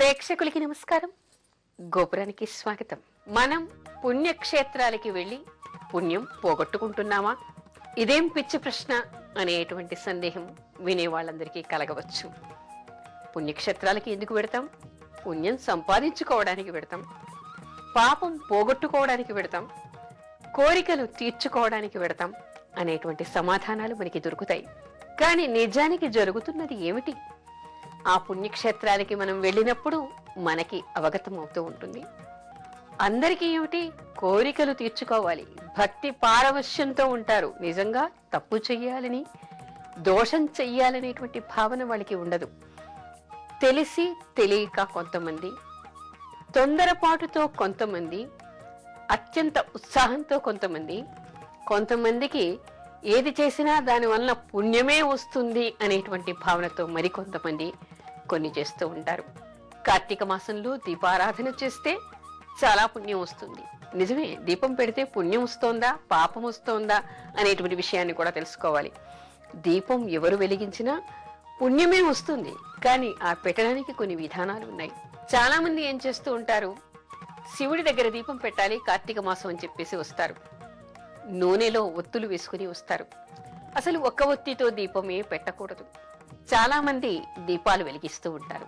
ప్రేక్షకులకి నమస్కారం. గోపురానికి స్వాగతం. మనం పుణ్యక్షేత్రాలకి వెళ్ళి పుణ్యం పోగొట్టుకుంటున్నామా? ఇదేం పిచ్చి ప్రశ్న అనేటువంటి సందేహం వినే వాళ్ళందరికీ కలగవచ్చు. పుణ్యక్షేత్రాలకి ఎందుకు వెడతాం? పుణ్యం సంపాదించుకోవడానికి వెడతాం, పాపం పోగొట్టుకోవడానికి వెడతాం, కోరికలు తీర్చుకోవడానికి వెడతాం అనేటువంటి సమాధానాలు మనకి దొరుకుతాయి. కానీ నిజానికి జరుగుతున్నది ఏమిటి? ఆ పుణ్యక్షేత్రాలకి మనం వెళ్ళినప్పుడు మనకి అవగతం అవుతూ ఉంటుంది. అందరికీ ఏమిటి? కోరికలు తీర్చుకోవాలి, భక్తి పారవశ్యంతో ఉంటారు. నిజంగా తప్పు చెయ్యాలని, దోషం చెయ్యాలనేటువంటి భావన వాళ్ళకి ఉండదు. తెలిసి తెలియక కొంతమంది, తొందరపాటుతో కొంతమంది, అత్యంత ఉత్సాహంతో కొంతమంది, కొంతమందికి ఏది చేసినా దాని వలన పుణ్యమే వస్తుంది అనేటువంటి భావనతో మరికొంతమంది కొన్ని చేస్తూ ఉంటారు. కార్తీక మాసంలో దీపారాధన చేస్తే చాలా పుణ్యం వస్తుంది. నిజమే, దీపం పెడితే పుణ్యం వస్తోందా, పాపం వస్తోందా అనేటువంటి విషయాన్ని కూడా తెలుసుకోవాలి. దీపం ఎవరు వెలిగించినా పుణ్యమే వస్తుంది, కానీ ఆ పెట్టడానికి కొన్ని విధానాలు ఉన్నాయి. చాలా మంది ఏం చేస్తూ ఉంటారు, శివుడి దగ్గర దీపం పెట్టాలి కార్తీక మాసం అని చెప్పేసి వస్తారు. నూనెలో ఒత్తులు వేసుకుని వస్తారు. అసలు ఒక్క ఒత్తితో దీపమే పెట్టకూడదు. చాలా మంది దీపాలు వెలిగిస్తూ ఉంటారు.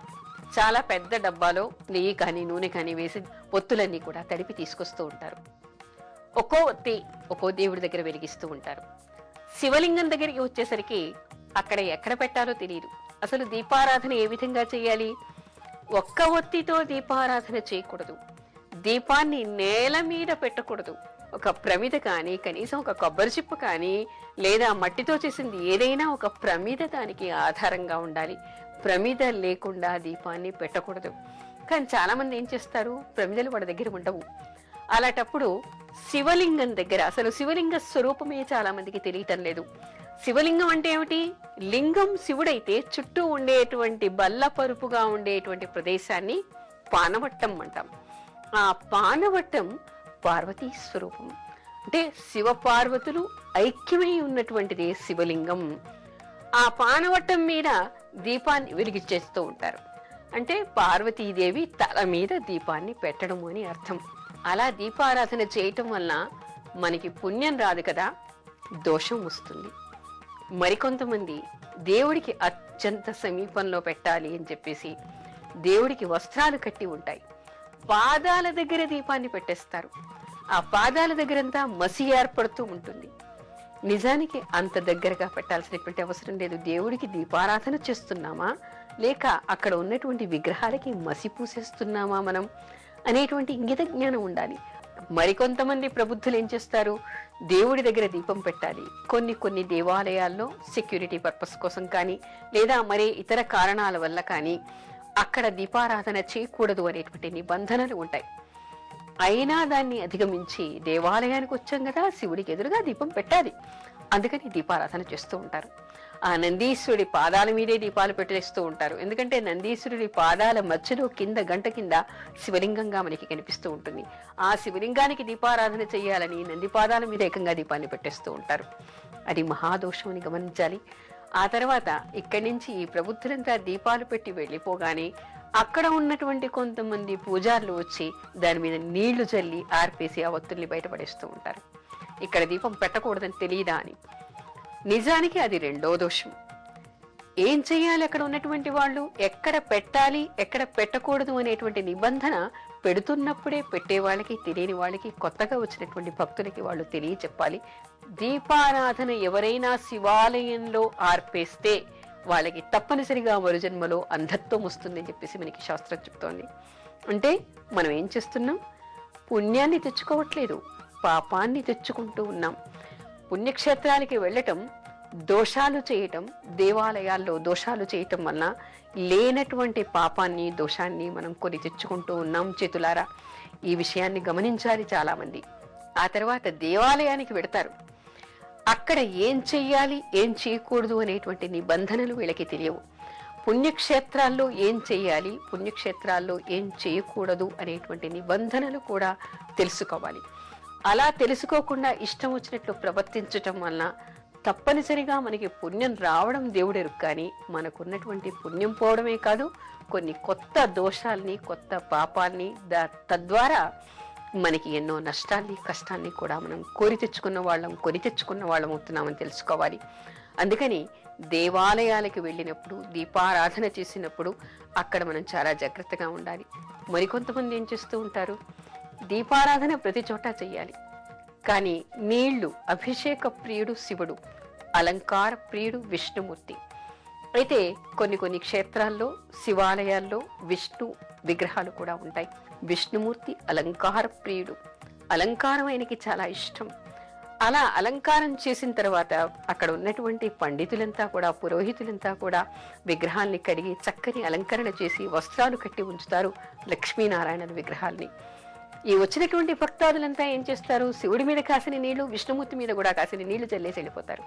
చాలా పెద్ద డబ్బాలో నెయ్యి కానీ నూనె కానీ వేసి ఒత్తులన్నీ కూడా తడిపి తీసుకొస్తూ ఉంటారు. ఒక్కో ఒత్తి ఒక్కో దేవుడి దగ్గర వెలిగిస్తూ ఉంటారు. శివలింగం దగ్గరికి వచ్చేసరికి అక్కడ ఎక్కడ పెట్టాలో తెలియదు. అసలు దీపారాధన ఏ విధంగా చేయాలి? ఒక్క ఒత్తితో దీపారాధన చేయకూడదు. దీపాన్ని నేల మీద పెట్టకూడదు. ఒక ప్రమిద కానీ, కనీసం ఒక కొబ్బరి చిప్ప కానీ, లేదా మట్టితో చేసింది ఏదైనా ఒక ప్రమిద దానికి ఆధారంగా ఉండాలి. ప్రమిద లేకుండా దీపాన్ని పెట్టకూడదు. కానీ చాలా మంది ఏం చేస్తారు, ప్రమిదలు వాడి దగ్గర ఉండవు. అలాంటప్పుడు శివలింగం దగ్గర, అసలు శివలింగ స్వరూపమే చాలా మందికి తెలియటం లేదు. శివలింగం అంటే ఏమిటి? లింగం శివుడైతే చుట్టూ ఉండేటువంటి బల్లపరుపుగా ఉండేటువంటి ప్రదేశాన్ని పానవట్టం అంటాం. ఆ పానవట్టం పార్వతీ స్వరూపం. అంటే శివ పార్వతులు ఐక్యమై ఉన్నటువంటిది శివలింగం. ఆ పానవట్టం మీద దీపాన్ని వెలిగించేస్తూ ఉంటారు. అంటే పార్వతీదేవి తల మీద దీపాన్ని పెట్టడం అని అర్థం. అలా దీపారాధన చేయటం వలన మనకి పుణ్యం రాదు కదా, దోషం వస్తుంది. మరికొంతమంది దేవుడికి అత్యంత సమీపంలో పెట్టాలి అని చెప్పేసి దేవుడికి వస్త్రాలు కట్టి ఉంటాయి, పాదాల దగ్గర దీపాన్ని పెట్టేస్తారు. ఆ పాదాల దగ్గరంతా మసి ఏర్పడుతూ ఉంటుంది. నిజానికి అంత దగ్గరగా పెట్టాల్సినటువంటి అవసరం లేదు. దేవుడికి దీపారాధన చేస్తున్నామా, లేక అక్కడ ఉన్నటువంటి విగ్రహాలకి మసి పూసేస్తున్నామా మనం అనేటువంటి ఇంగిత జ్ఞానం ఉండాలి. మరికొంతమంది ప్రబుద్ధులు ఏం చేస్తారు, దేవుడి దగ్గర దీపం పెట్టాలి. కొన్ని దేవాలయాల్లో సెక్యూరిటీ పర్పస్ కోసం కానీ, లేదా మరే ఇతర కారణాల వల్ల కానీ అక్కడ దీపారాధన చేయకూడదు అనేటువంటి నిబంధనలు ఉంటాయి. అయినా దాన్ని అధిగమించి దేవాలయానికి వచ్చాం కదా, శివుడికి ఎదురుగా దీపం పెట్టాలి, అందుకని దీపారాధన చేస్తూ ఉంటారు. ఆ నందీశ్వరుడి పాదాల మీదే దీపాలు పెట్టేస్తూ ఉంటారు. ఎందుకంటే నందీశ్వరుడి పాదాల మధ్యలో కింద గంట కింద శివలింగంగా మనకి కనిపిస్తూ ఉంటుంది. ఆ శివలింగానికి దీపారాధన చేయాలని నంది పాదాల మీద ఏకంగా దీపాన్ని పెట్టేస్తూ ఉంటారు. అది మహాదోషం అని గమనించాలి. ఆ తర్వాత ఇక్కడి నుంచి ఈ ప్రబుద్ధులంతా దీపాలు పెట్టి వెళ్ళిపోగానే అక్కడ ఉన్నటువంటి కొంతమంది పూజారులు వచ్చి దాని మీద నీళ్లు చల్లి ఆర్పేసి ఆ ఒత్తుల్ని బయటపడేస్తూ ఉంటారు. ఇక్కడ దీపం పెట్టకూడదని తెలియదా అని. నిజానికి అది రెండో దోషం. ఏం చెయ్యాలి అక్కడ ఉన్నటువంటి వాళ్ళు? ఎక్కడ పెట్టాలి, ఎక్కడ పెట్టకూడదు అనేటువంటి నిబంధన పెడుతున్నప్పుడే పెట్టే వాళ్ళకి, తెలియని వాళ్ళకి, కొత్తగా వచ్చినటువంటి భక్తులకి వాళ్ళు తెలియచెప్పాలి. దీపారాధన ఎవరైనా శివాలయంలో ఆర్పేస్తే వాళ్ళకి తప్పనిసరిగా మరుజన్మలో అంధత్వం వస్తుందని చెప్పేసి మనకి శాస్త్రం చెప్తోంది. అంటే మనం ఏం చేస్తున్నాం? పుణ్యాన్ని తెచ్చుకోవట్లేదు, పాపాన్ని తెచ్చుకుంటూ ఉన్నాం. పుణ్యక్షేత్రాలకి వెళ్ళటం, దోషాలు చేయటం, దేవాలయాల్లో దోషాలు చేయటం వలన లేనటువంటి పాపాన్ని, దోషాన్ని మనం కొని తెచ్చుకుంటూ ఉన్నాం చేతులారా. ఈ విషయాన్ని గమనించాలి చాలా మంది. ఆ తర్వాత దేవాలయానికి వెడతారు. అక్కడ ఏం చెయ్యాలి, ఏం చేయకూడదు అనేటువంటి నిబంధనలు వీళ్ళకి తెలియవు. పుణ్యక్షేత్రాల్లో ఏం చెయ్యాలి, పుణ్యక్షేత్రాల్లో ఏం చేయకూడదు అనేటువంటి నిబంధనలు కూడా తెలుసుకోవాలి. అలా తెలుసుకోకుండా ఇష్టం వచ్చినట్లు ప్రవర్తించటం వలన తప్పనిసరిగా మనకి పుణ్యం రావడం దేవుడెరుగు, కానీ మనకున్నటువంటి పుణ్యం పోవడమే కాదు, కొన్ని కొత్త దోషాల్ని, కొత్త పాపాల్ని, తద్వారా మనకి ఎన్నో నష్టాల్ని, కష్టాల్ని కూడా మనం కొని తెచ్చుకున్న వాళ్ళం అవుతున్నామని తెలుసుకోవాలి. అందుకని దేవాలయాలకు వెళ్ళినప్పుడు, దీపారాధన చేసినప్పుడు అక్కడ మనం చాలా జాగ్రత్తగా ఉండాలి. మరికొంతమంది ఏం చేస్తూ ఉంటారు, దీపారాధన ప్రతి చోట చెయ్యాలి, కానీ నీళ్లు, అభిషేక ప్రియుడు శివుడు, అలంకార ప్రియుడు విష్ణుమూర్తి. అయితే కొన్ని క్షేత్రాల్లో, శివాలయాల్లో విష్ణు విగ్రహాలు కూడా ఉంటాయి. విష్ణుమూర్తి అలంకార ప్రియుడు, అలంకారం ఆయనకి చాలా ఇష్టం. అలా అలంకారం చేసిన తర్వాత అక్కడ ఉన్నటువంటి పండితులంతా కూడా, పురోహితులంతా కూడా విగ్రహాల్ని కడిగి చక్కని అలంకరణ చేసి వస్త్రాలు కట్టి ఉంచుతారు లక్ష్మీనారాయణుల విగ్రహాల్ని. ఈ వచ్చినటువంటి భక్తాదులంతా ఏం చేస్తారు, శివుడి మీద కాసిన నీళ్లు, విష్ణుమూర్తి మీద కూడా కాసిన నీళ్లు చల్లేసి వెళ్ళిపోతారు.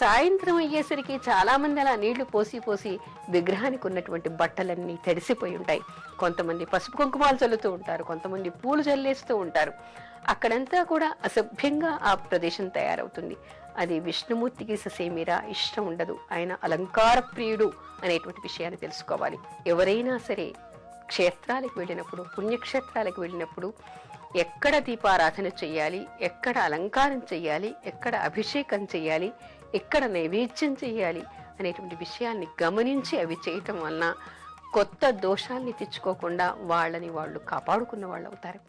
సాయంత్రం అయ్యేసరికి చాలా మంది అలా నీళ్లు పోసి విగ్రహానికి ఉన్నటువంటి బట్టలన్నీ తడిసిపోయి ఉంటాయి. కొంతమంది పసుపు కుంకుమాలు చల్లుతూ ఉంటారు, కొంతమంది పూలు చల్లేస్తూ ఉంటారు. అక్కడంతా కూడా అసభ్యంగా ఆ ప్రదేశం తయారవుతుంది. అది విష్ణుమూర్తికి ససేమిరా ఇష్టం ఉండదు. ఆయన అలంకార ప్రియుడు అనేటువంటి విషయాన్ని తెలుసుకోవాలి. ఎవరైనా సరే క్షేత్రాలకు వెళ్ళినప్పుడు, పుణ్యక్షేత్రాలకు వెళ్ళినప్పుడు ఎక్కడ దీపారాధన చెయ్యాలి, ఎక్కడ అలంకారం చెయ్యాలి, ఎక్కడ అభిషేకం చెయ్యాలి, ఎక్కడ నైవేద్యం చెయ్యాలి అనేటువంటి విషయాన్ని గమనించి అవి చేయటం వలన కొత్త దోషాల్ని తెచ్చుకోకుండా వాళ్ళని వాళ్ళు కాపాడుకున్న వాళ్ళు అవుతారు.